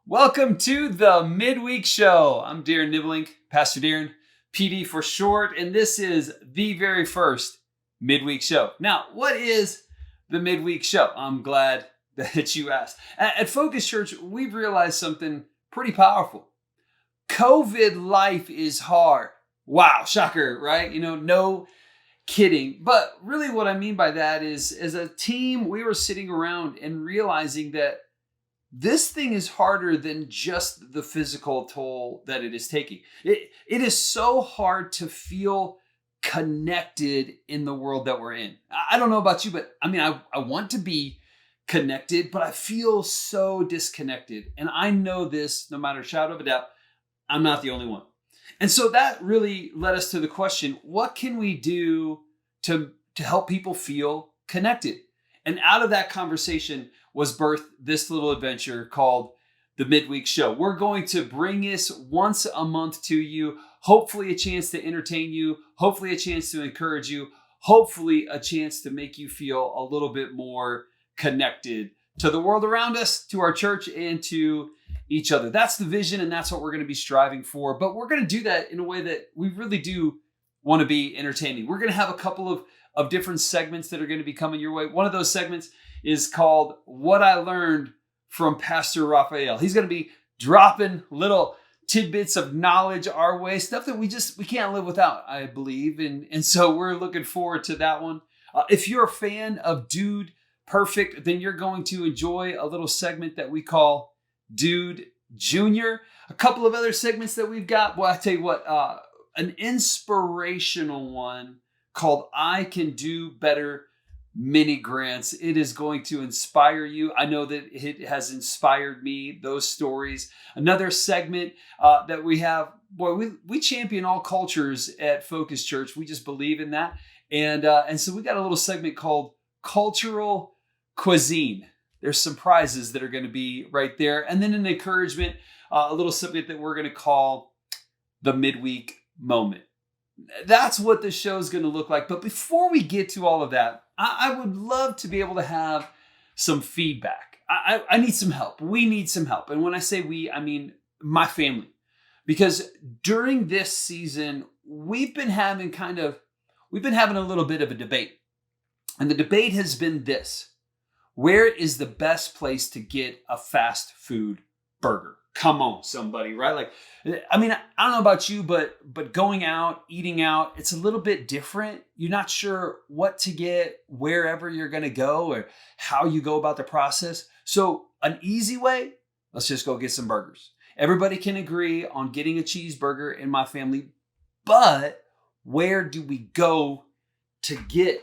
Welcome to the Midweek Show. I'm Darren Niblink, Pastor Darren, PD for short, and this is the very first Midweek Show. Now, what is the Midweek Show? I'm glad that you asked. At Focus Church, we've realized something pretty powerful. COVID life is hard. Wow, shocker, right? No kidding. But really what I mean by that is, as a team, we were sitting around and realizing that this thing is harder than just the physical toll that it is taking. It is so hard to feel connected in the world that we're in. I don't know about you, but I want to be connected, but I feel so disconnected. And I know this, no matter a shadow of a doubt, I'm not the only one. And so that really led us to the question, what can we do to help people feel connected? And out of that conversation was birthed this little adventure called the Midweek Show. We're going to bring this once a month to you, hopefully a chance to entertain you, hopefully a chance to encourage you, hopefully a chance to make you feel a little bit more connected to the world around us, to our church, and to each other. That's the vision, and that's what we're going to be striving for. But we're going to do that in a way that we really do want to be entertaining. We're going to have a couple of different segments that are going to be coming your way. One of those segments is called What I Learned from Pastor Raphael. He's going to be dropping little tidbits of knowledge our way, stuff that we can't live without, I believe. And so we're looking forward to that one. If you're a fan of Dude Perfect, then you're going to enjoy a little segment that we call Dude Junior. A couple of other segments that we've got. Well, I tell you what, an inspirational one called I Can Do Better Mini Grants. It is going to inspire you. I know that it has inspired me, those stories. Another segment that we have, we champion all cultures at Focus Church. We just believe in that. And so we got a little segment called Cultural Cuisine. There's some prizes that are going to be right there. And then an encouragement, a little segment that we're going to call the Midweek Moment. That's what the show is going to look like. But before we get to all of that, I would love to be able to have some feedback. I need some help. We need some help. And when I say we, I mean my family. Because during this season, we've been having a little bit of a debate. And the debate has been this: where is the best place to get a fast food burger? Come on, somebody, right? I don't know about you, but going out, eating out, it's a little bit different. You're not sure what to get, wherever you're going to go, or how you go about the process. So an easy way, let's just go get some burgers. Everybody can agree on getting a cheeseburger in my family, but where do we go to get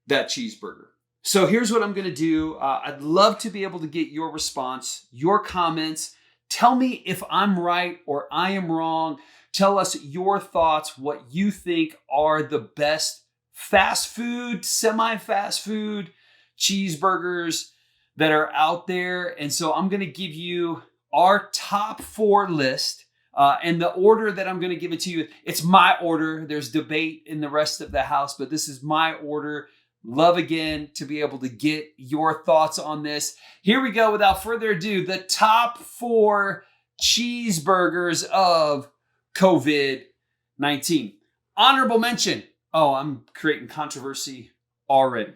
that cheeseburger? So here's what I'm going to do. I'd love to be able to get your response, your comments. Tell me if I'm right or I am wrong. Tell us your thoughts, what you think are the best fast food, semi-fast food cheeseburgers that are out there. And so I'm going to give you our top 4 list. And the order that I'm going to give it to you, it's my order. There's debate in the rest of the house, but this is my order. Love again to be able to get your thoughts on this. Here we go. Without further ado, the top 4 cheeseburgers of COVID-19. Honorable mention. Oh, I'm creating controversy already.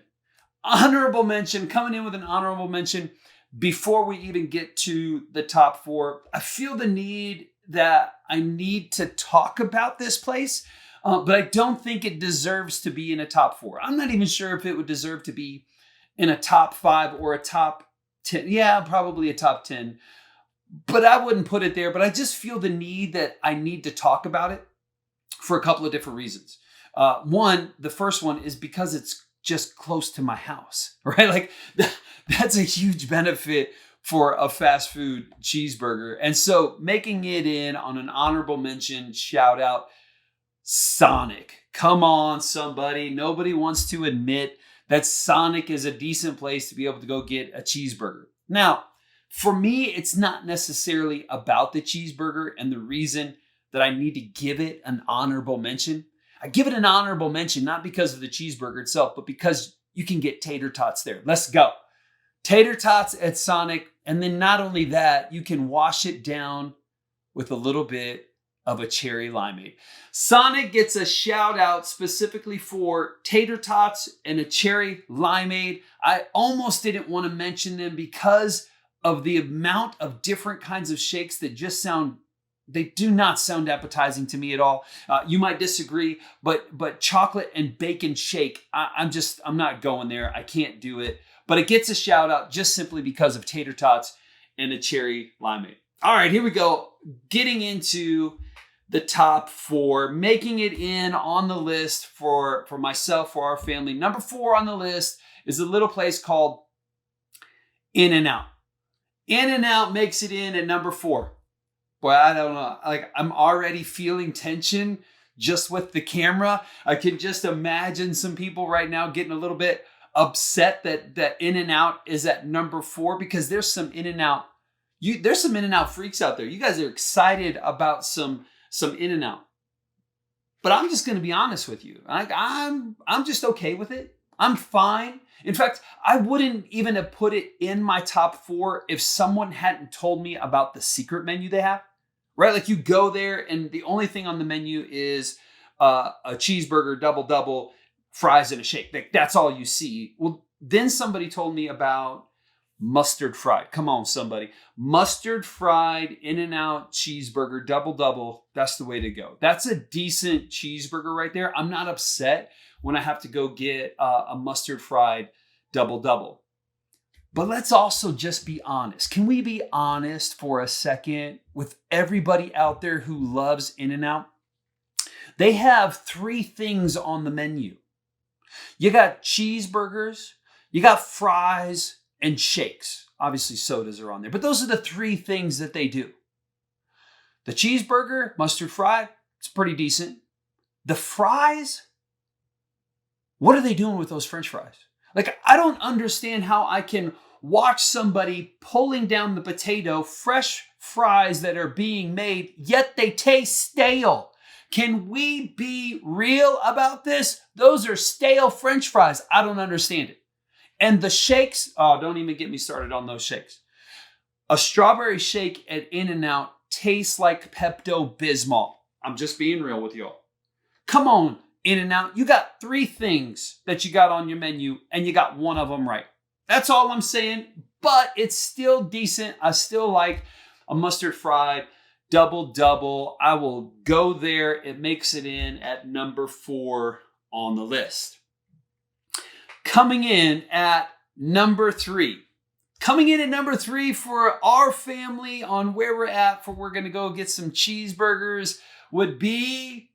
Honorable mention, coming in with an honorable mention before we even get to the top 4. I feel the need that I need to talk about this place. But I don't think it deserves to be in a top 4. I'm not even sure if it would deserve to be in a top 5 or a top 10. Yeah, probably a top 10. But I wouldn't put it there. But I just feel the need that I need to talk about it for a couple of different reasons. The first one is because it's just close to my house, right? That's a huge benefit for a fast food cheeseburger. And so making it in on an honorable mention, shout out, Sonic. Come on, somebody. Nobody wants to admit that Sonic is a decent place to be able to go get a cheeseburger. Now, for me, it's not necessarily about the cheeseburger and the reason that I need to give it an honorable mention. I give it an honorable mention not because of the cheeseburger itself, but because you can get tater tots there. Let's go. Tater tots at Sonic, And then not only that, you can wash it down with a little bit of a cherry limeade. Sonic gets a shout out specifically for tater tots and a cherry limeade. I almost didn't want to mention them because of the amount of different kinds of shakes that just they do not sound appetizing to me at all. You might disagree, but chocolate and bacon shake, I'm not going there. I can't do it. But it gets a shout out just simply because of tater tots and a cherry limeade. All right, here we go. Getting into the top 4, making it in on the list for myself, for our family. Number 4 on the list is a little place called In-N-Out. In-N-Out makes it in at number 4. Boy, I don't know. Like, I'm already feeling tension just with the camera. I can just imagine some people right now getting a little bit upset that In-N-Out is at number 4 because there's some In-N-Out. There's some In-N-Out freaks out there. You guys are excited about some In-N-Out. But I'm just going to be honest with you. I'm just okay with it. I'm fine. In fact, I wouldn't even have put it in my top 4 if someone hadn't told me about the secret menu they have. Right? Like, you go there and the only thing on the menu is a cheeseburger, double, fries, and a shake. Like, that's all you see. Well, then somebody told me about mustard fried. Come on, somebody. Mustard fried In-N-Out cheeseburger, double. That's the way to go. That's a decent cheeseburger right there. I'm not upset when I have to go get a mustard fried double. But let's also just be honest. Can we be honest for a second with everybody out there who loves In-N-Out? They have 3 things on the menu. You got cheeseburgers, you got fries, and shakes. Obviously, sodas are on there. But those are the 3 things that they do. The cheeseburger, mustard fried, it's pretty decent. The fries, what are they doing with those French fries? Like, I don't understand how I can watch somebody pulling down the potato, fresh fries that are being made, yet they taste stale. Can we be real about this? Those are stale French fries. I don't understand it. And the shakes, oh, don't even get me started on those shakes. A strawberry shake at In-N-Out tastes like Pepto-Bismol. I'm just being real with y'all. Come on, In-N-Out. You got 3 things that you got on your menu, and you got one of them right. That's all I'm saying, but it's still decent. I still like a mustard fried double. I will go there. It makes it in at number 4 on the list. Coming in at number 3. Coming in at number 3 for our family on where we're at for we're going to go get some cheeseburgers would be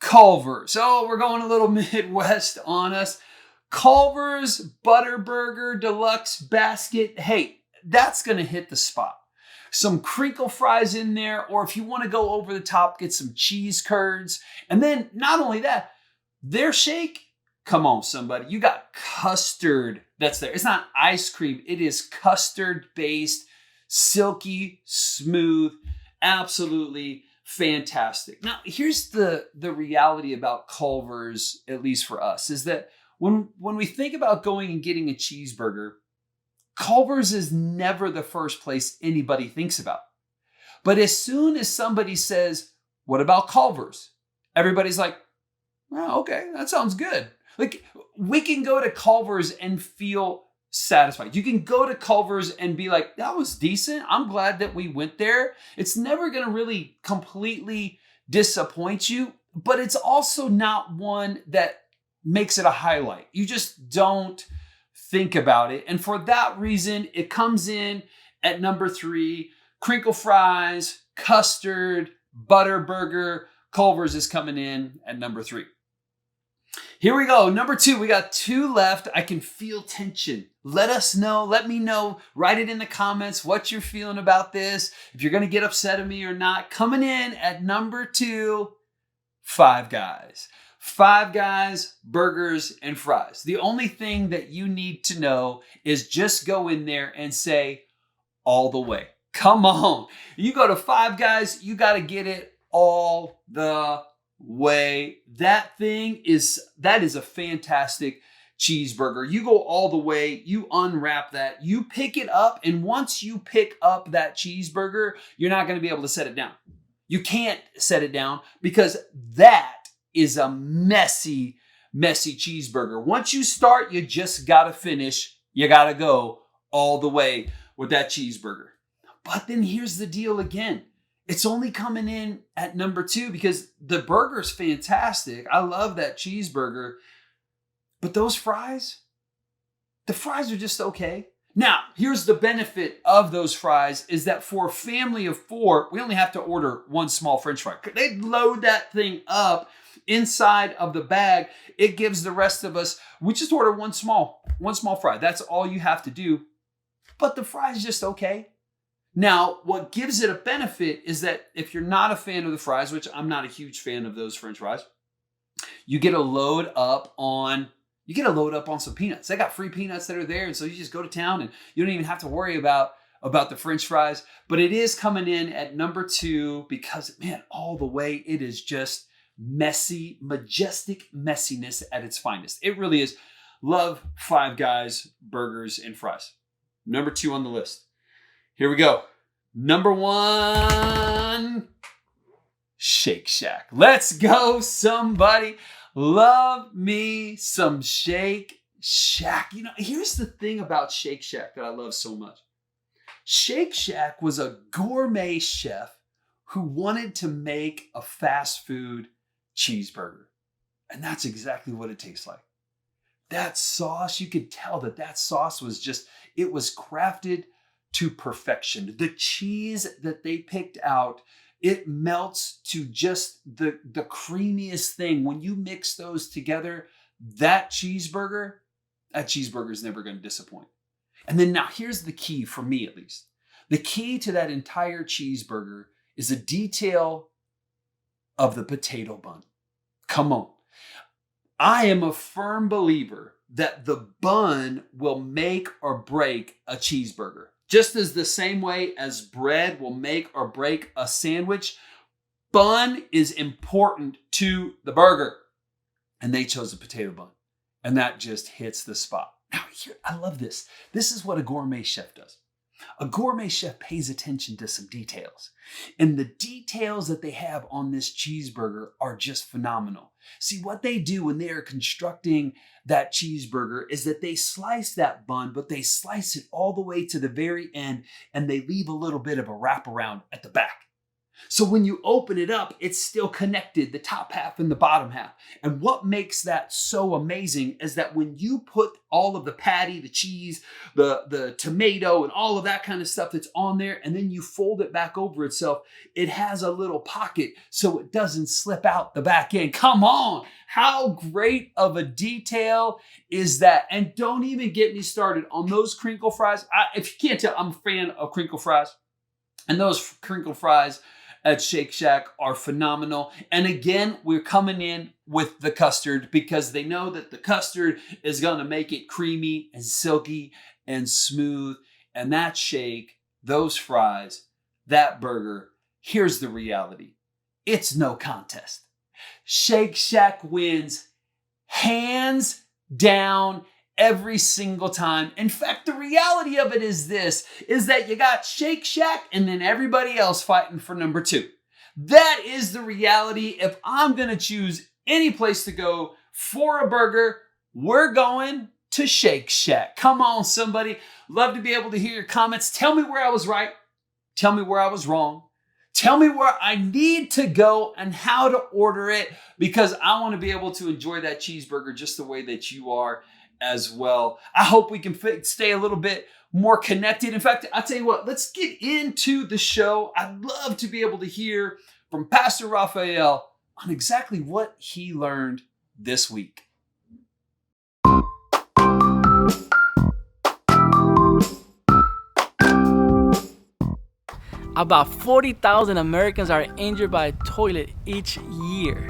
Culver's. Oh, we're going a little Midwest on us. Culver's Butter Burger Deluxe Basket. Hey, that's going to hit the spot. Some crinkle fries in there, or if you want to go over the top, get some cheese curds. And then not only that, their shake, come on, somebody. You got custard that's there. It's not ice cream. It is custard-based, silky, smooth, absolutely fantastic. Now, here's the reality about Culver's, at least for us, is that when we think about going and getting a cheeseburger, Culver's is never the first place anybody thinks about. But as soon as somebody says, what about Culver's? Everybody's like, oh, okay, that sounds good. Like, we can go to Culver's and feel satisfied. You can go to Culver's and be like, that was decent. I'm glad that we went there. It's never going to really completely disappoint you, but it's also not one that makes it a highlight. You just don't think about it. And for that reason, it comes in at number 3. Crinkle fries, custard, butter burger. Culver's is coming in at number 3. Here we go. Number 2. We got 2 left. I can feel tension. Let us know. Let me know. Write it in the comments what you're feeling about this. If you're going to get upset at me or not. Coming in at number 2, Five Guys. Five Guys, burgers, and fries. The only thing that you need to know is just go in there and say, all the way. Come on. You go to Five Guys, you got to get it all the way. That is a fantastic cheeseburger. You go all the way, you unwrap that, you pick it up, and once you pick up that cheeseburger, you're not going to be able to set it down. You can't set it down because that is a messy cheeseburger. Once you start, you just got to finish. You got to go all the way with that cheeseburger. But then here's the deal again. It's only coming in at number 2 because the burger's fantastic. I love that cheeseburger. But those fries, the fries are just okay. Now, here's the benefit of those fries is that for a family of 4, we only have to order 1 small French fry. They load that thing up inside of the bag. It gives the rest of us, we just order one small fry. That's all you have to do. But the fries just okay. Now, what gives it a benefit is that if you're not a fan of the fries, which I'm not a huge fan of those French fries, you get a load up on some peanuts. They got free peanuts that are there, and so you just go to town and you don't even have to worry about the French fries. But it is coming in at number 2 because, man, all the way it is just messy, majestic messiness at its finest. It really is. Love Five Guys burgers and fries. Number 2 on the list. Here we go. Number 1, Shake Shack. Let's go, somebody. Love me some Shake Shack. You know, here's the thing about Shake Shack that I love so much. Shake Shack was a gourmet chef who wanted to make a fast food cheeseburger. And that's exactly what it tastes like. That sauce, you could tell that sauce was just, it was crafted to perfection. The cheese that they picked out, it melts to just the creamiest thing. When you mix those together, that cheeseburger is never going to disappoint. And then now here's the key for me, at least. The key to that entire cheeseburger is a detail of the potato bun. Come on. I am a firm believer that the bun will make or break a cheeseburger. Just as the same way as bread will make or break a sandwich, bun is important to the burger. And they chose a potato bun. And that just hits the spot. Now, here, I love this. This is what a gourmet chef does. A gourmet chef pays attention to some details. And the details that they have on this cheeseburger are just phenomenal. See, what they do when they are constructing that cheeseburger is that they slice that bun, but they slice it all the way to the very end, and they leave a little bit of a wraparound at the back. So when you open it up, it's still connected, the top half and the bottom half. And what makes that so amazing is that when you put all of the patty, the cheese, the tomato, and all of that kind of stuff that's on there, and then you fold it back over itself, it has a little pocket so it doesn't slip out the back end. Come on! How great of a detail is that? And don't even get me started on those crinkle fries. If you can't tell, I'm a fan of crinkle fries. And those crinkle fries at Shake Shack are phenomenal. And again, we're coming in with the custard because they know that the custard is going to make it creamy and silky and smooth. And that shake, those fries, that burger, here's the reality. It's no contest. Shake Shack wins hands down every single time. In fact, the reality of it is this, is that you got Shake Shack and then everybody else fighting for number 2. That is the reality. If I'm going to choose any place to go for a burger, we're going to Shake Shack. Come on, somebody. Love to be able to hear your comments. Tell me where I was right. Tell me where I was wrong. Tell me where I need to go and how to order it, because I want to be able to enjoy that cheeseburger just the way that you are as well. I hope we can stay a little bit more connected. In fact, I'll tell you what, let's get into the show. I'd love to be able to hear from Pastor Raphael on exactly what he learned this week. About 40,000 Americans are injured by a toilet each year.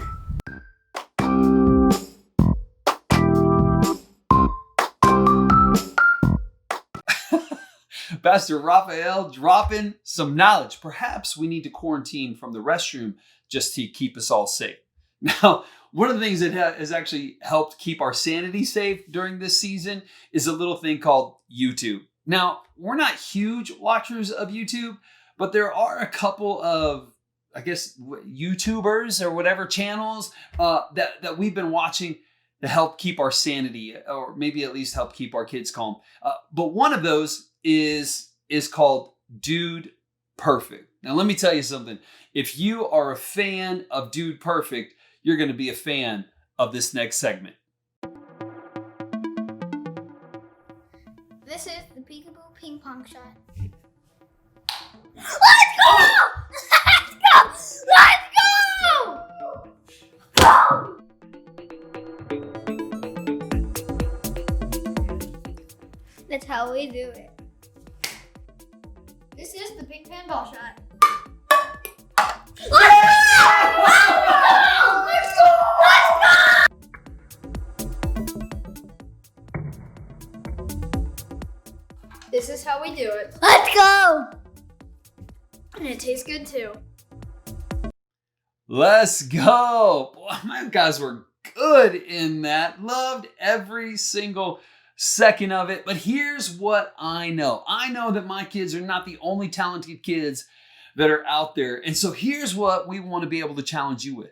Pastor Raphael dropping some knowledge. Perhaps we need to quarantine from the restroom just to keep us all safe. Now, one of the things that has actually helped keep our sanity safe during this season is a little thing called YouTube. Now, we're not huge watchers of YouTube, but there are a couple of, I guess, YouTubers or whatever channels that we've been watching to help keep our sanity, or maybe at least help keep our kids calm. But one of those is called Dude Perfect. Now, let me tell you something. If you are a fan of Dude Perfect, you're going to be a fan of this next segment. This is the Peekaboo Ping Pong Shot. Let's go! Let's go! Let's go! That's how we do it. This is the Big Fan Ball Shot. Let's go! Let's go! This is how we do it. Let's go! And it tastes good too. Let's go. Boy, my guys were good in that. Loved every single second of it. But here's what I know. I know that my kids are not the only talented kids that are out there. And so here's what we want to be able to challenge you with.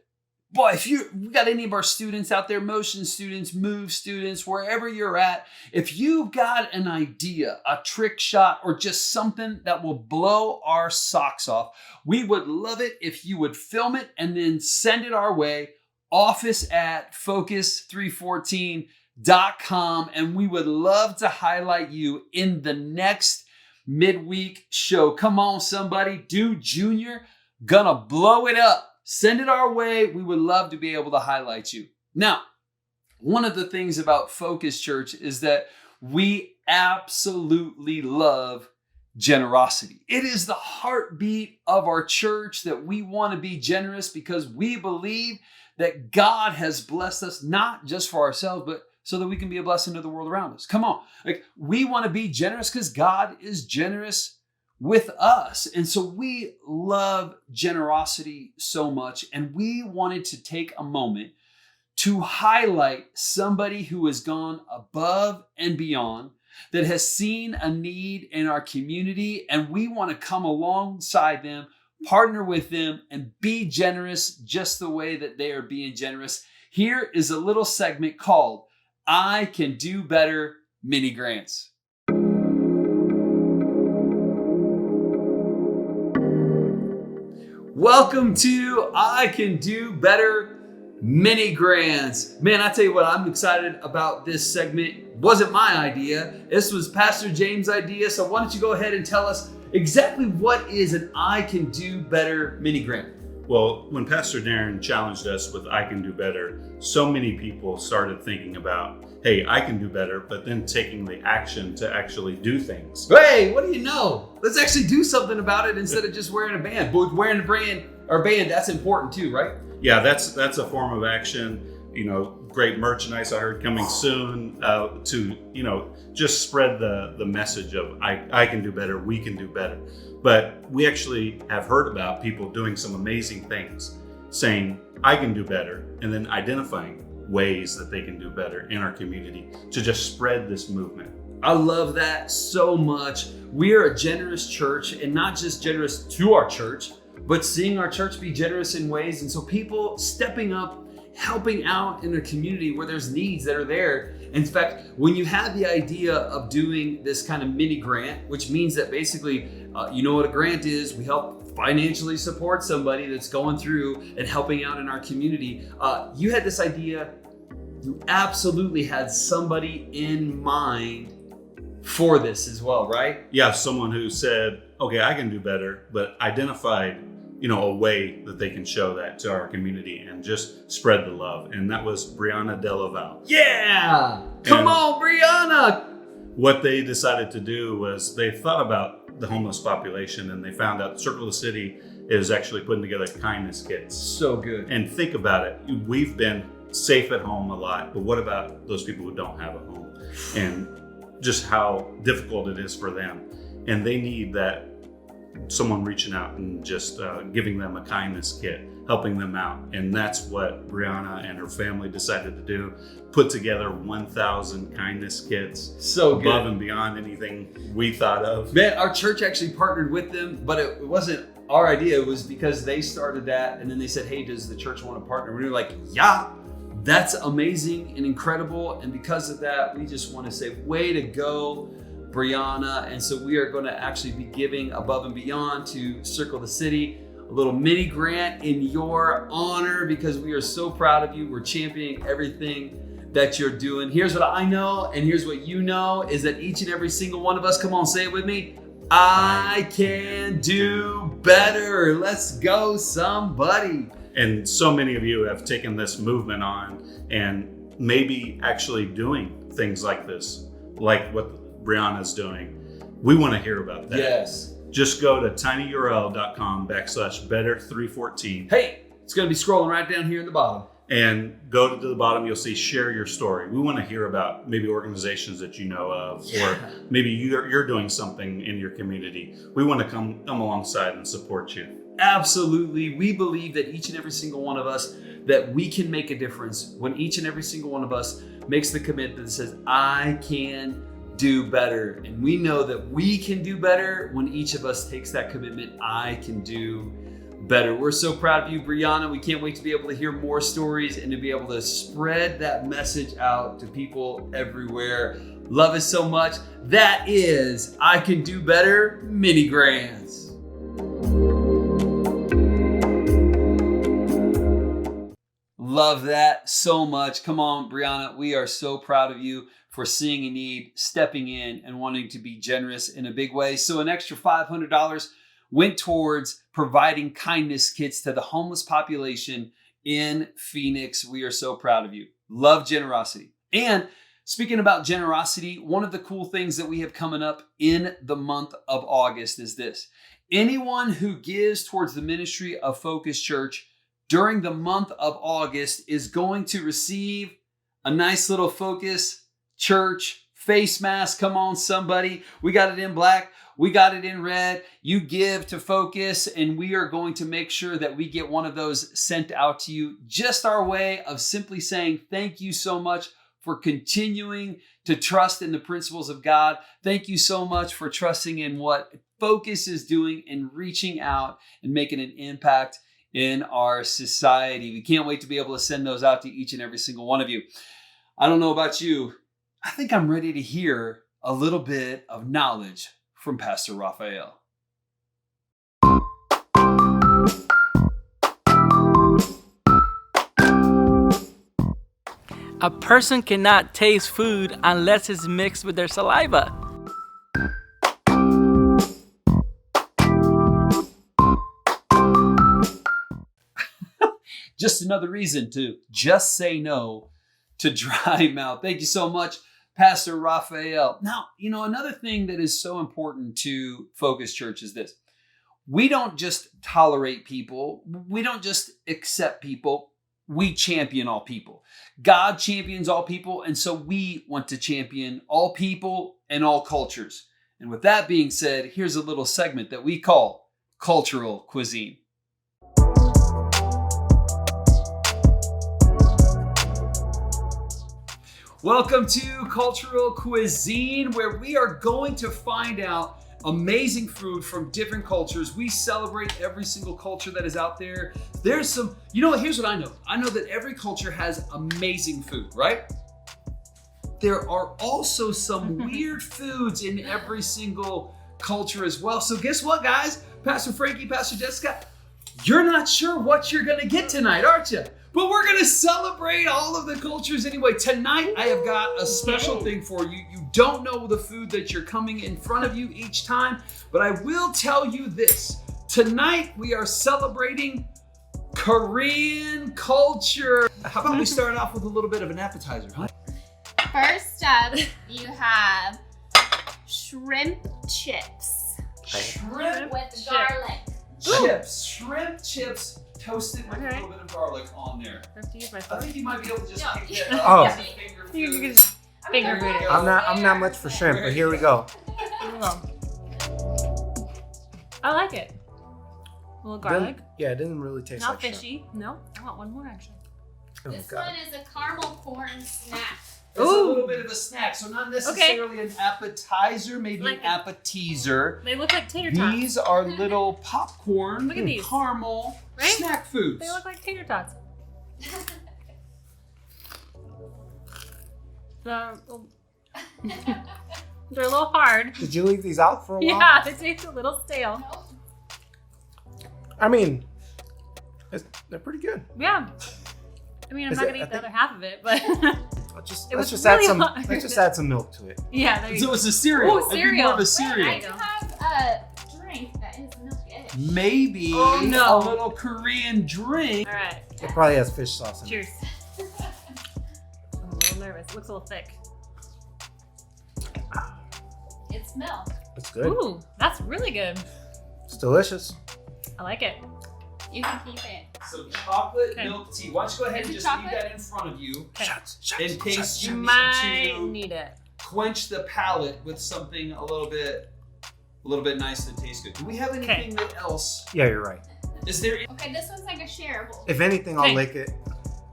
Boy, if we got any of our students out there, motion students, move students, wherever you're at, if you've got an idea, a trick shot, or just something that will blow our socks off, we would love it if you would film it and then send it our way, office@focus314.com, and we would love to highlight you in the next midweek show. Come on, somebody, Dude Junior, gonna blow it up. Send it our way. We would love to be able to highlight you. Now, one of the things about Focus Church is that we absolutely love generosity. It is the heartbeat of our church that we want to be generous because we believe that God has blessed us not just for ourselves, but so that we can be a blessing to the world around us. Come on. Like, we want to be generous because God is generous with us. And so we love generosity so much. And we wanted to take a moment to highlight somebody who has gone above and beyond, that has seen a need in our community. And we want to come alongside them, partner with them, and be generous just the way that they are being generous. Here is a little segment called I Can Do Better Mini Grants. Welcome to I Can Do Better Mini Grants. Man, I tell you what, I'm excited about this segment. It wasn't my idea. This was Pastor James' idea. So why don't you go ahead and tell us exactly what is an I Can Do Better Mini Grant? Well, when Pastor Darren challenged us with I Can Do Better, so many people started thinking about, hey, I can do better, but then taking the action to actually do things. Hey, what do you know? Let's actually do something about it instead of just wearing a band. But wearing a band, that's important too, right? Yeah, that's a form of action. You know, great merchandise I heard coming soon to, just spread the message of I can do better, we can do better. But we actually have heard about people doing some amazing things, saying I can do better, and then identifying ways that they can do better in our community to just spread this movement. I love that so much. We are a generous church, and not just generous to our church, but seeing our church be generous in ways. And so people stepping up, helping out in a community where there's needs that are there. In fact, when you had the idea of doing this kind of mini grant, which means that basically, you know what a grant is, we help financially support somebody that's going through and helping out in our community. You had this idea, you absolutely had somebody in mind for this as well, right? Yeah, someone who said, okay, I can do better, but identified, a way that they can show that to our community and just spread the love. And that was Brianna Delaval. Yeah! Come on, Brianna! What they decided to do was they thought about the homeless population, and they found out Circle of the City is actually putting together kindness kits. So good. And think about it. We've been safe at home a lot, but what about those people who don't have a home? And just how difficult it is for them. And they need that someone reaching out and just giving them a kindness kit, helping them out. And that's what Brianna and her family decided to do. Put together 1,000 kindness kits. So good. Above and beyond anything we thought of. Man, our church actually partnered with them, but it wasn't our idea. It was because they started that, and then they said, hey, does the church want to partner? We were like, yeah, that's amazing and incredible. And because of that, we just want to say, way to go, Brianna. And so we are going to actually be giving above and beyond to Circle the City, a little mini grant in your honor, because we are so proud of you. We're championing everything that you're doing. Here's what I know, and here's what you know, is that each and every single one of us, come on, say it with me, I can do better. Let's go, somebody. And so many of you have taken this movement on and maybe actually doing things like this, like what Brianna's doing. We want to hear about that. Yes. Just go to tinyurl.com/better314. Hey, it's going to be scrolling right down here in the bottom. And go to the bottom, you'll see share your story. We want to hear about maybe organizations that you know of, or maybe you're doing something in your community. We want to come alongside and support you. Absolutely. We believe that each and every single one of us, that we can make a difference when each and every single one of us makes the commitment that says, I can do better. And we know that we can do better when each of us takes that commitment, I can do better. We're so proud of you, Brianna. We can't wait to be able to hear more stories and to be able to spread that message out to people everywhere. Love us so much. That is I Can Do Better mini grants. Love that so much. Come on, Brianna. We are so proud of you for seeing a need, stepping in, and wanting to be generous in a big way. So an extra $500 went towards providing kindness kits to the homeless population in Phoenix. We are so proud of you. Love generosity. And speaking about generosity, one of the cool things that we have coming up in the month of August is this. Anyone who gives towards the ministry of Focus Church during the month of August is going to receive a nice little Focus Church face mask. Come on, somebody. We got it in black. We got it in red. You give to Focus, and we are going to make sure that we get one of those sent out to you. Just our way of simply saying thank you so much for continuing to trust in the principles of God. Thank you so much for trusting in what Focus is doing and reaching out and making an impact in our society. We can't wait to be able to send those out to each and every single one of you. I don't know about you. I think I'm ready to hear a little bit of knowledge from Pastor Raphael. A person cannot taste food unless it's mixed with their saliva. Just another reason to just say no to dry mouth. Thank you so much, Pastor Raphael. Now, another thing that is so important to Focus Church is this. We don't just tolerate people. We don't just accept people. We champion all people. God champions all people, and so we want to champion all people and all cultures. And with that being said, here's a little segment that we call Cultural Cuisine. Welcome to Cultural Cuisine, where we are going to find out amazing food from different cultures. We celebrate every single culture that is out there. There's some, here's what I know. I know that every culture has amazing food, right? There are also some weird foods in every single culture as well. So guess what, guys? Pastor Frankie, Pastor Jessica, you're not sure what you're gonna get tonight, aren't you? But we're going to celebrate all of the cultures anyway. Tonight, I have got a special thing for you. You don't know the food that you're coming in front of you each time, but I will tell you this. Tonight, we are celebrating Korean culture. How about we start off with a little bit of an appetizer, huh? First up, you have shrimp chips. Shrimp With garlic. chips. Shrimp chips. Toasted with a little bit of garlic on there. I have to use my I phone. think you might be able to just No. pick that Oh. up. Finger You food. can just finger food it. I'm not much for shrimp, but here we go. I like it. A little garlic. Yeah, it didn't really taste Not like shrimp. fishy. No, I want one more actually. Oh, This God. one is a caramel corn snack. It's a Ooh. little bit of a snack, so not necessarily an appetizer, maybe Like an appetizer. They look like tater tots. These are little popcorn, Look at these. caramel Right? snack foods. They look like tater tots. They're a little hard. Did you leave these out for a while? Yeah, they taste a little stale. I mean, they're pretty good. Yeah. I mean, I'm Is not it- gonna I eat the think- other half of it, but Let's It was just really add some. hard. Let's just add some milk to it. yeah, there you So go. it's a cereal. Ooh, It'd be cereal. more of a Wait, cereal. I have a drink that is milk ish. Maybe Oh, no. a little Korean drink. All right. It probably has fish sauce in it. Cheers. I'm a little nervous. It looks a little thick. It's milk. It's good. Ooh, that's really good. It's delicious. I like it. You can keep it. So chocolate Okay. milk tea. Why don't you go ahead Is and it just leave chocolate? that in front of you Okay. Shots, in case You you might need need it. to quench the palate with something a little bit nice that tastes good. Do we have anything that else? Yeah, you're right. Is there? Okay, this one's like a shareable. If anything, I'll Okay. lick it,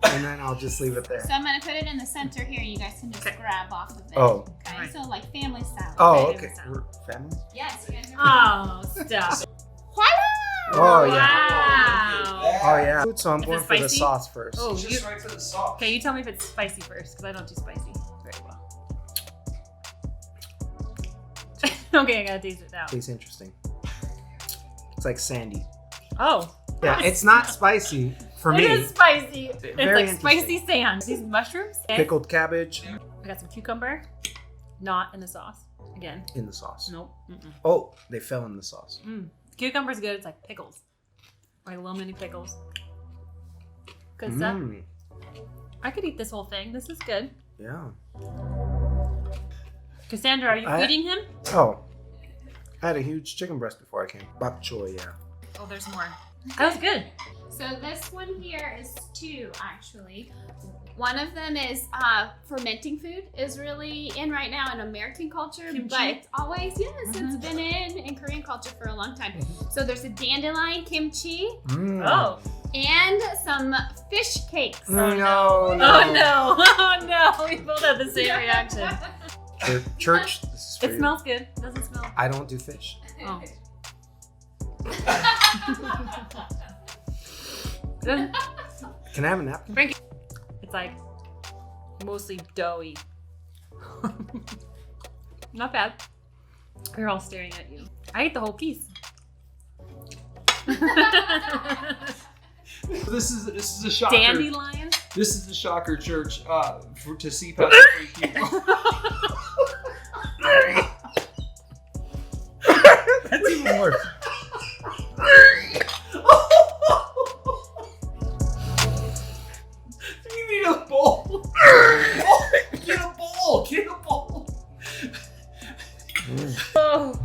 and then I'll just leave it there. So I'm gonna put it in the center here. You guys can just Okay. grab off of it. Oh. Okay, Alright. so like family style. Oh, Okay, okay. so- We're family. Yes, you guys are. Oh, stop. Oh yeah. Wow. Oh yeah. So I'm Is going it for the spicy? sauce first. Oh, Just right for the sauce. Okay, you tell me if it's spicy first, because I don't do spicy very well. Okay, I gotta taste it now. Tastes interesting. It's like sandy. Oh. Yeah, it's not spicy for It me. is spicy. It's Very like spicy sand. These mushrooms. Okay. Pickled cabbage I got some cucumber. Not in the sauce. Again. in the sauce. Nope. Mm-mm. Oh, they fell in the sauce. Cucumber's good. It's like pickles. Like little mini pickles. Good stuff. Mm, I could eat this whole thing. This is good. yeah. Cassandra, are you I- feeding him? Oh, I had a huge chicken breast before I came. Bok choy, yeah. Oh, there's more. That was good. So this one here is two actually. One of them is fermenting food is really in right now in American culture, Kimchi? but it's always it's been in Korean culture for a long time. So there's a dandelion kimchi Mm. Oh. and some fish cakes. No, no. Oh no. Oh no. We both had the same reaction. Church, this is for It you. smells good. Doesn't smell. I don't do fish. Oh. Doesn't- Can I have a napkin? It's like mostly doughy. Not bad. They're all staring at you. I ate the whole piece. This is a shocker. Dandelion? This is a shocker, church. To see Pastor Frankie. That's even worse. You need a bowl. Get a bowl. Get a bowl. Oh.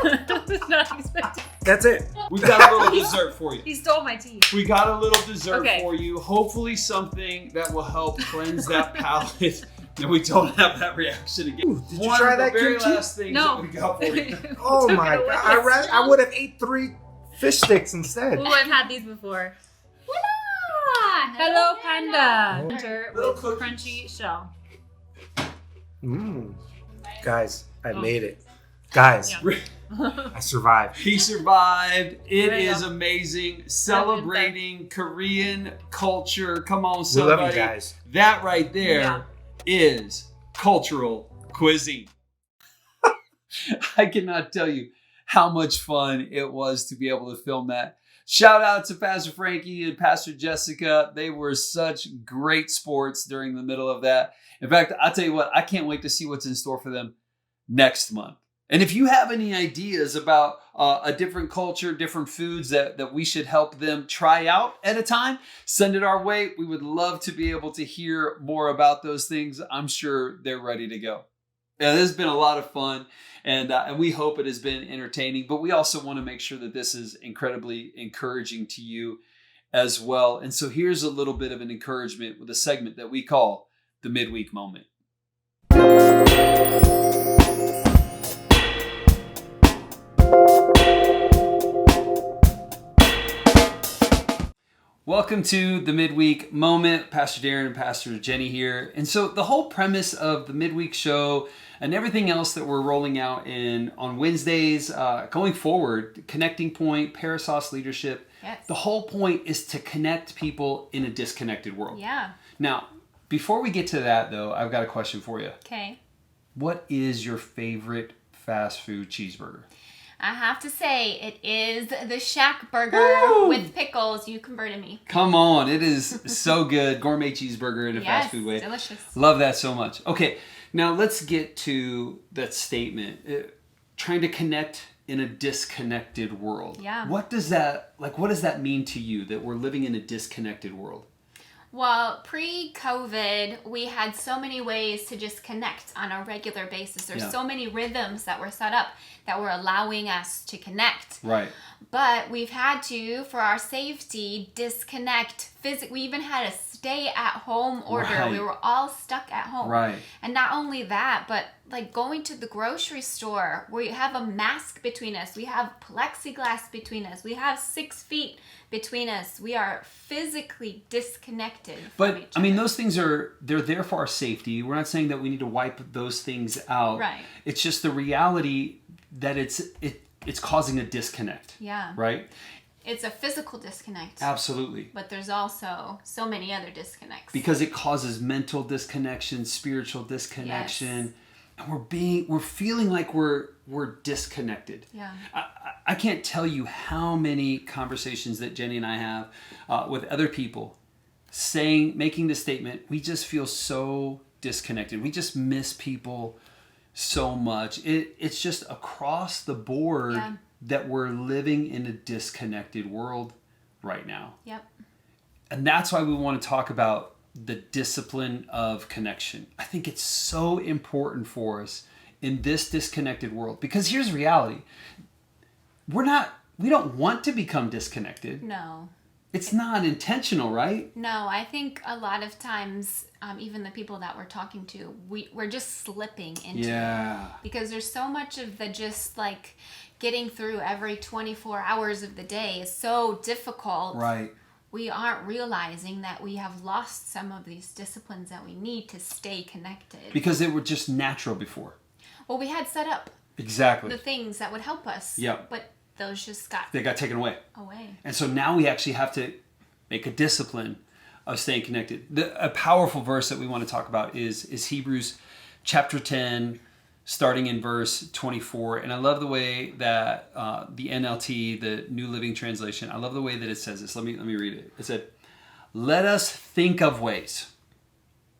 I was not expecting. That's it. We've got a little dessert for you. He stole my tea. We got a little dessert Okay. for you. Hopefully something that will help cleanse that palate. And we don't have that reaction again. Ooh, did you One try of the that very kimchi? last things No. that we got for you. Oh Took my it away. god! I would have ate 3 fish sticks instead. Ooh, I've had these before. Voila! Hello, Panda. Oh. Enter Little with cookies. crunchy shell. Mm. Guys, I made it. Guys, Yeah. I survived. He survived. It There you is go. amazing. Celebrating Korean culture. Come on, We somebody. love you guys. That right there is cultural cuisine. I cannot tell you how much fun it was to be able to film that. Shout out to Pastor Frankie and Pastor Jessica. They were such great sports during the middle of that. In fact, I'll tell you what, I can't wait to see what's in store for them next month. And if you have any ideas about a different culture, different foods that we should help them try out at a time, send it our way. We would love to be able to hear more about those things. I'm sure they're ready to go. Yeah, this has been a lot of fun, and we hope it has been entertaining. But we also want to make sure that this is incredibly encouraging to you as well. And so here's a little bit of an encouragement with a segment that we call the Midweek Moment. Welcome to the Midweek Moment. Pastor Darren and Pastor Jenny here. And so the whole premise of the Midweek show and everything else that we're rolling out on Wednesdays, going forward, Connecting Point, Parasos Leadership, Yes. the whole point is to connect people in a disconnected world. Yeah. Now, before we get to that though, I've got a question for you. Okay. What is your favorite fast food cheeseburger? I have to say, it is the Shack Burger Woo! with pickles. You converted me. Come on, it is so good. Gourmet cheeseburger in a fast food way. Delicious. Love that so much. Okay, now let's get to that statement. Trying to connect in a disconnected world. Yeah. What does that mean to you, that we're living in a disconnected world? Well, pre-COVID, we had so many ways to just connect on a regular basis. There's Yeah. so many rhythms that were set up that were allowing us to connect. Right. But we've had to, for our safety, disconnect physically. We even had a stay-at-home order. Right. We were all stuck at home. Right. And not only that, but like going to the grocery store, we have a mask between us. We have plexiglass between us. We have 6 feet between us. We are physically disconnected from each But I mean, other. those things they're there for our safety. We're not saying that we need to wipe those things out. Right. It's just the reality that it's causing a disconnect. Yeah. Right? It's a physical disconnect. Absolutely. But there's also so many other disconnects. Because it causes mental disconnection, spiritual disconnection, and we're feeling like we're disconnected. Yeah. I can't tell you how many conversations that Jenny and I have with other people making the statement, we just feel so disconnected. We just miss people so much. It's just across the board that we're living in a disconnected world right now. Yep. And that's why we want to talk about the discipline of connection. I think it's so important for us in this disconnected world, because here's reality. We don't want to become disconnected. No. It's not intentional, right? No, I think a lot of times, even the people that we're talking to, we're just slipping into it. Because there's so much of the just like getting through every 24 hours of the day is so difficult. Right. We aren't realizing that we have lost some of these disciplines that we need to stay connected. Because they were just natural before. Well, we had set up Exactly. the things that would help us. Yep. But those just got They got taken away. away. And so now we actually have to make a discipline of staying connected. A powerful verse that we want to talk about is Hebrews chapter 10, starting in verse 24. And I love the way that the NLT, the New Living Translation, I love the way that it says this. Let me read it. It said, "Let us think of ways."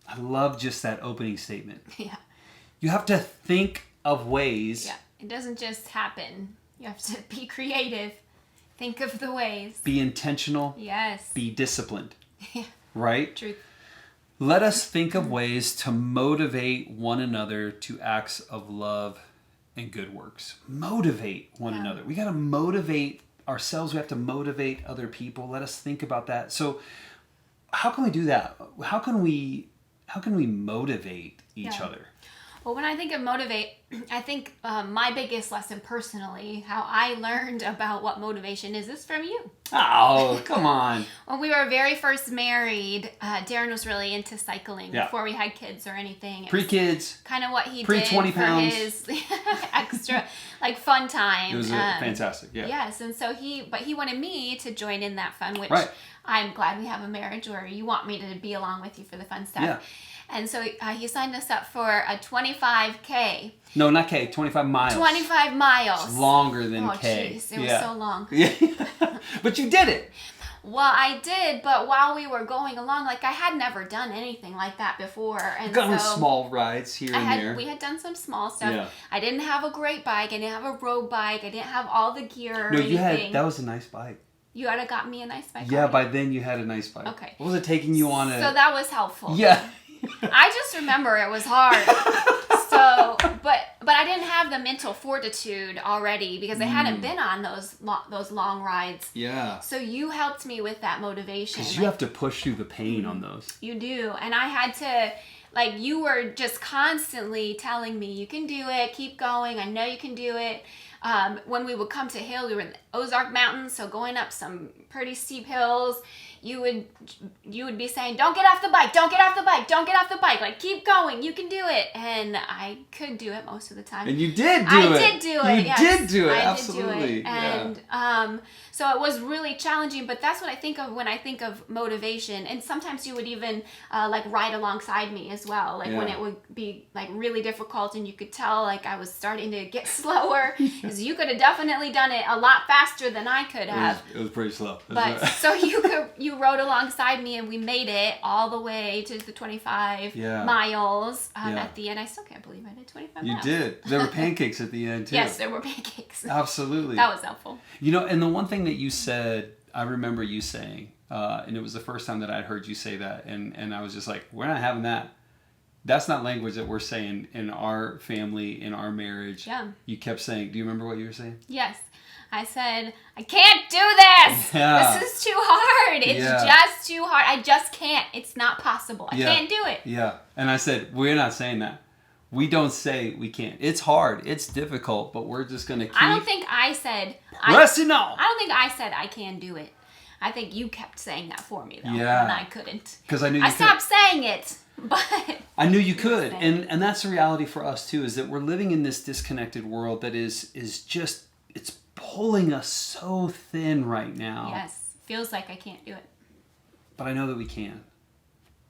I love just that opening statement. Yeah. You have to think of ways. Yeah. It doesn't just happen. You have to be creative. Think of the ways. Be intentional. Yes. Be disciplined. Yeah. Right? Truth. Let us think of ways to motivate one another to acts of love and good works. Motivate one another. We got to motivate ourselves. We have to motivate other people. Let us think about that. So how can we do that? How can we motivate each other? Well, when I think of motivate, I think my biggest lesson personally, how I learned about what motivation is from you. Oh, come on. When we were very first married, Darren was really into cycling before we had kids or anything. Pre-kids. Kind of what he Pre did 20 for pounds. his extra like fun time. It was fantastic. Yeah. Yes, and so he wanted me to join in that fun, which Right. I'm glad we have a marriage where you want me to be along with you for the fun stuff. Yeah. And so he signed us up for a 25K. No, not K. 25 miles. 25 miles. It's longer than Oh, K. jeez. It was so long. Yeah. But you did it. Well, I did, but while we were going along, like I had never done anything like that before. And Gone on so small rides here and there. we had done some small stuff. Yeah. I didn't have a great bike. I didn't have a road bike. I didn't have all the gear or No, anything. that was a nice bike. You had got me a nice bike. Yeah, already. by then you had a nice bike. Okay. What was it taking you on So that was helpful. Yeah. I just remember it was hard. So, but I didn't have the mental fortitude already because I hadn't been on those long rides. Yeah. So you helped me with that motivation. Because you have to push through the pain on those. You do. And I had to, like, you were just constantly telling me, you can do it, keep going, I know you can do it. when we would come to hill, we were in the Ozark Mountains, so going up some pretty steep hills, you would be saying, don't get off the bike, don't get off the bike, don't get off the bike, like keep going, you can do it. And I could do it most of the time. And you did do it. You did do it. You did do it, absolutely. And so it was really challenging, but that's what I think of when I think of motivation. And sometimes you would even like ride alongside me as well, like when it would be like really difficult and you could tell like I was starting to get slower, because you could have definitely done it a lot faster than I could have. It was pretty slow. But so you rode alongside me and we made it all the way to the 25 miles. At the end, I still can't believe I did 25 miles. You did. There were pancakes at the end too. Yes, there were pancakes. Absolutely. That was helpful. You know, and the one thing that you said, I remember you saying, and it was the first time that I'd heard you say that, and I was just like, we're not having that. That's not language that we're saying in our family, in our marriage. Yeah. You kept saying, do you remember what you were saying? Yes. I said, I can't do this. Yeah. This is too hard. It's just too hard. I just can't. It's not possible. I can't do it. Yeah. And I said, we're not saying that. We don't say we can't. It's hard. It's difficult, but we're just going to keep I don't think I said... pressing on. I don't think I said I can do it. I think you kept saying that for me, though. Yeah. And I couldn't. Because I knew you I stopped saying it, but... I knew you could. And that's the reality for us, too, is that we're living in this disconnected world that is just... It's pulling us so thin right now. Yes. Feels like I can't do it. But I know that we can.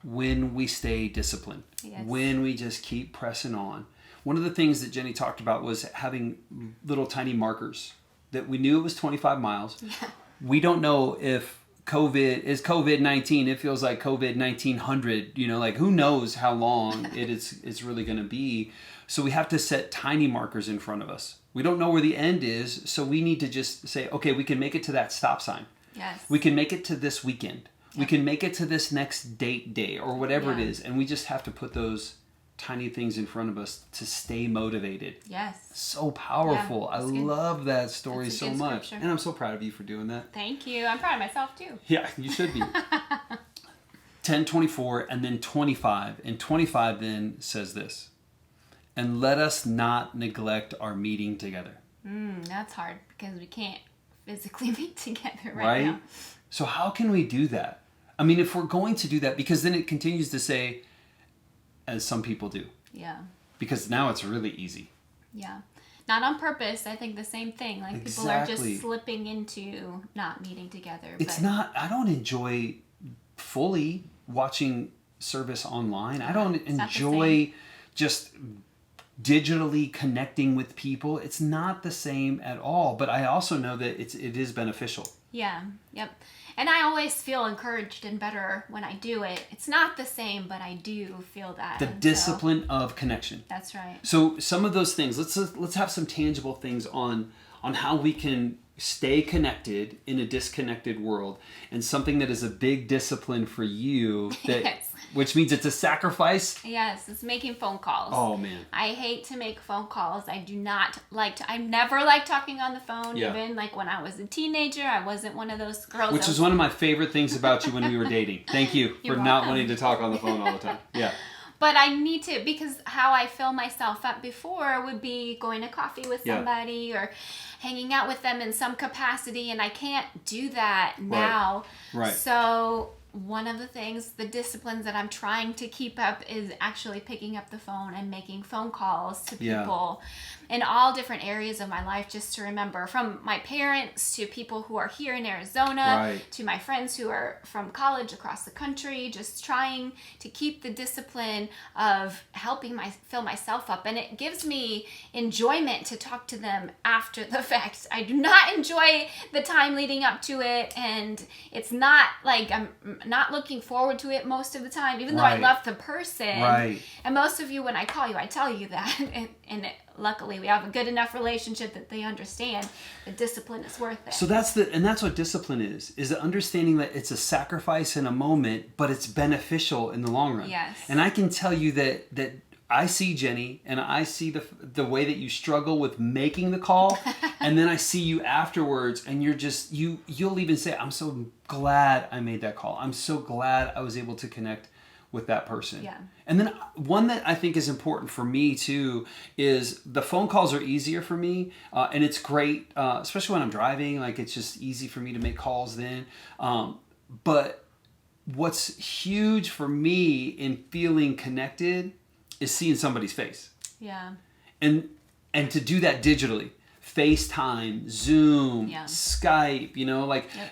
When we stay disciplined. Yes. When we just keep pressing on. One of the things that Jenny talked about was having little tiny markers. That we knew it was 25 miles. Yeah. We don't know if COVID is COVID-19. It feels like COVID-1900. You know, like who knows how long it's really going to be. So we have to set tiny markers in front of us. We don't know where the end is, so we need to just say, okay, we can make it to that stop sign. Yes. We can make it to this weekend. We can make it to this next date day or whatever it is. And we just have to put those tiny things in front of us to stay motivated. Yes. So powerful. Yeah, I love that story That's a so good much. scripture. And I'm so proud of you for doing that. Thank you. I'm proud of myself, too. Yeah, you should be. 10, 24, and then 25. And 25 then says this. And let us not neglect our meeting together. That's hard because we can't physically meet together right now. So how can we do that? I mean, if we're going to do that, because then it continues to say, as some people do. Yeah. Because now it's really easy. Yeah. Not on purpose. I think the same thing. Like people are just slipping into not meeting together. It's not, I don't enjoy fully watching service online. I don't enjoy just digitally connecting with people. It's not the same at all. But I also know that it is beneficial. Yeah. Yep. And I always feel encouraged and better when I do it. It's not the same, but I do feel that. The discipline of connection. That's right. So some of those things, let's have some tangible things on how we can stay connected in a disconnected world, and something that is a big discipline for you that which means it's a sacrifice. Yes, it's making phone calls. Oh man. I hate to make phone calls. I do not like to. I never liked talking on the phone. Yeah. Even like when I was a teenager, I wasn't one of those girls. Which is one of my favorite things about you when we were dating. Thank you for not welcome. wanting to talk on the phone all the time. Yeah. But I need to, because how I fill myself up before would be going to coffee with somebody or hanging out with them in some capacity, and I can't do that now. Right. So one of the things, the disciplines that I'm trying to keep up is actually picking up the phone and making phone calls to people in all different areas of my life, just to remember, from my parents to people who are here in Arizona, to my friends who are from college across the country, just trying to keep the discipline of helping fill myself up. And it gives me enjoyment to talk to them after the fact. I do not enjoy the time leading up to it, and it's not like I'm not looking forward to it most of the time, even though I love the person. Right. And most of you, when I call you, I tell you that. Luckily, we have a good enough relationship that they understand the discipline is worth it. So that's what discipline is the understanding that it's a sacrifice in a moment, but it's beneficial in the long run. Yes. And I can tell you that I see Jenny, and I see the way that you struggle with making the call, and then I see you afterwards, and you'll even say, I'm so glad I made that call. I'm so glad I was able to connect with that person. Yeah. And then one that I think is important for me too is the phone calls are easier for me, and it's great, especially when I'm driving. Like it's just easy for me to make calls then. But what's huge for me in feeling connected is seeing somebody's face. Yeah. And to do that digitally. FaceTime, Zoom, Skype,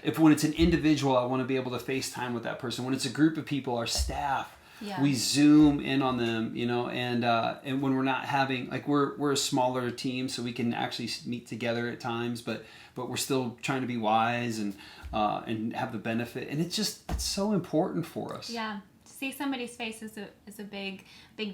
if when it's an individual, I want to be able to FaceTime with that person. When it's a group of people, our staff, we Zoom in on them, and when we're not having, like we're a smaller team, so we can actually meet together at times, but we're still trying to be wise and have the benefit. And it's so important for us. Yeah. See somebody's face is a big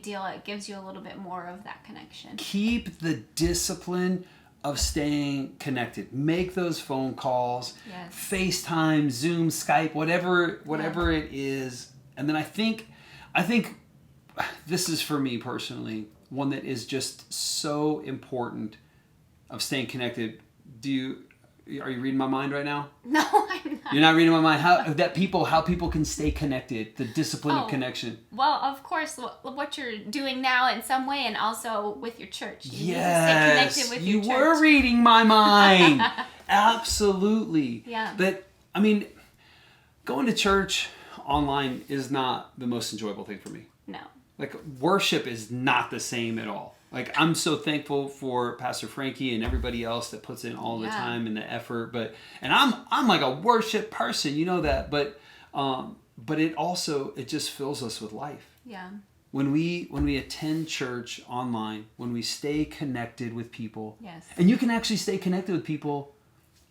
deal. It gives you a little bit more of that connection. Keep the discipline of staying connected. Make those phone calls, FaceTime, Zoom, Skype, whatever it is. And then I think this is for me personally, one that is just so important of staying connected. Are you reading my mind right now? No, I'm not. You're not reading my mind? How people can stay connected, the discipline of connection. Well, of course, what you're doing now in some way, and also with your church. You need to stay connected with your church. You were reading my mind. Absolutely. Yeah. But, going to church online is not the most enjoyable thing for me. No. Like, worship is not the same at all. Like, I'm so thankful for Pastor Frankie and everybody else that puts in all the time and the effort. And I'm like a worship person, you know that. But it just fills us with life. Yeah. When we attend church online, when we stay connected with people. Yes. And you can actually stay connected with people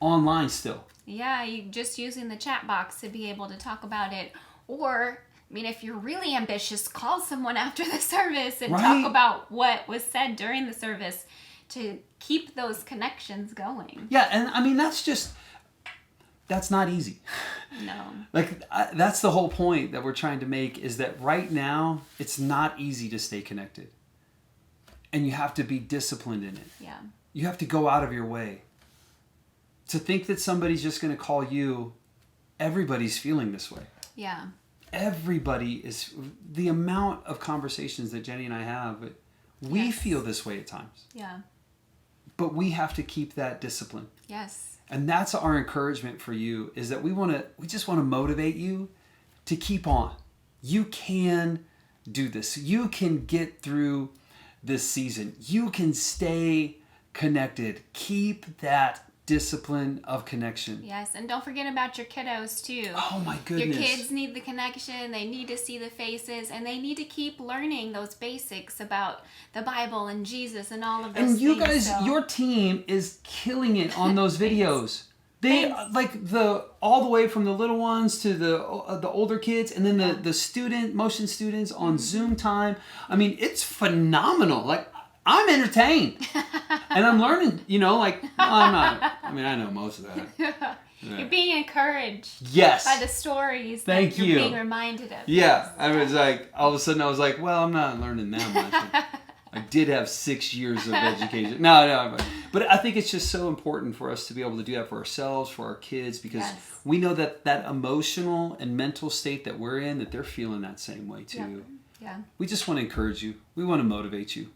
online still. Yeah, you just using the chat box to be able to talk about it. Or, if you're really ambitious, call someone after the service and talk about what was said during the service to keep those connections going. Yeah, and that's not easy. No. That's the whole point that we're trying to make, is that right now, it's not easy to stay connected. And you have to be disciplined in it. Yeah. You have to go out of your way. To think that somebody's just going to call you, everybody's feeling this way. Yeah. Everybody is, the amount of conversations that Jenny and I have, we feel this way at times. Yeah. But we have to keep that discipline. Yes. And that's our encouragement for you, is that we just want to motivate you to keep on. You can do this. You can get through this season. You can stay connected. Keep that discipline of connection. Yes, and don't forget about your kiddos too. Oh my goodness. Your kids need the connection, they need to see the faces, and they need to keep learning those basics about the Bible and Jesus and all of those things. And you guys, your team is killing it on those videos. They all the way from the little ones to the older kids, and then the motion students on Zoom time. It's phenomenal. Like, I'm entertained. And I'm learning, I'm not, I know most of that. Yeah. You're being encouraged. Yes. By the stories Thank that you're you. being reminded of. Yeah. I was like, all of a sudden I was like, well, I'm not learning that much. I did have 6 years of education. No. But I think it's just so important for us to be able to do that for ourselves, for our kids, because we know that emotional and mental state that we're in, that they're feeling that same way too. Yeah. We just want to encourage you. We want to motivate you.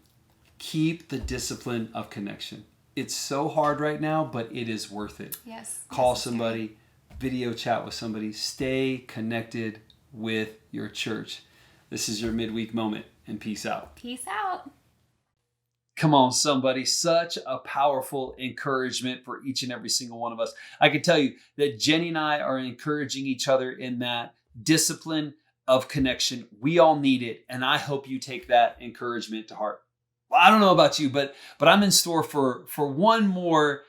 Keep the discipline of connection. It's so hard right now, but it is worth it. Yes. Call somebody, video chat with somebody, stay connected with your church. This is your midweek moment, and peace out. Peace out. Come on, somebody. Such a powerful encouragement for each and every single one of us. I can tell you that Jenny and I are encouraging each other in that discipline of connection. We all need it, and I hope you take that encouragement to heart. Well, I don't know about you, but I'm in store for one more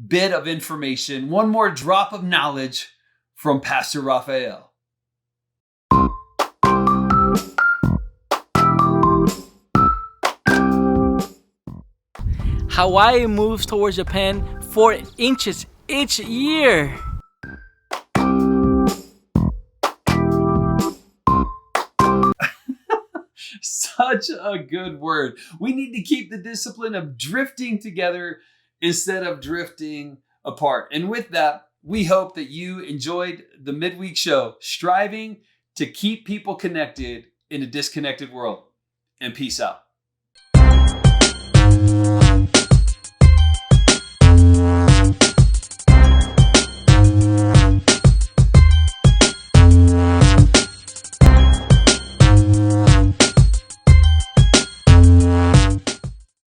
bit of information, one more drop of knowledge from Pastor Raphael. Hawaii moves towards Japan 4 inches each year. Such a good word. We need to keep the discipline of drifting together instead of drifting apart. And with that, we hope that you enjoyed the midweek show, striving to keep people connected in a disconnected world. And peace out.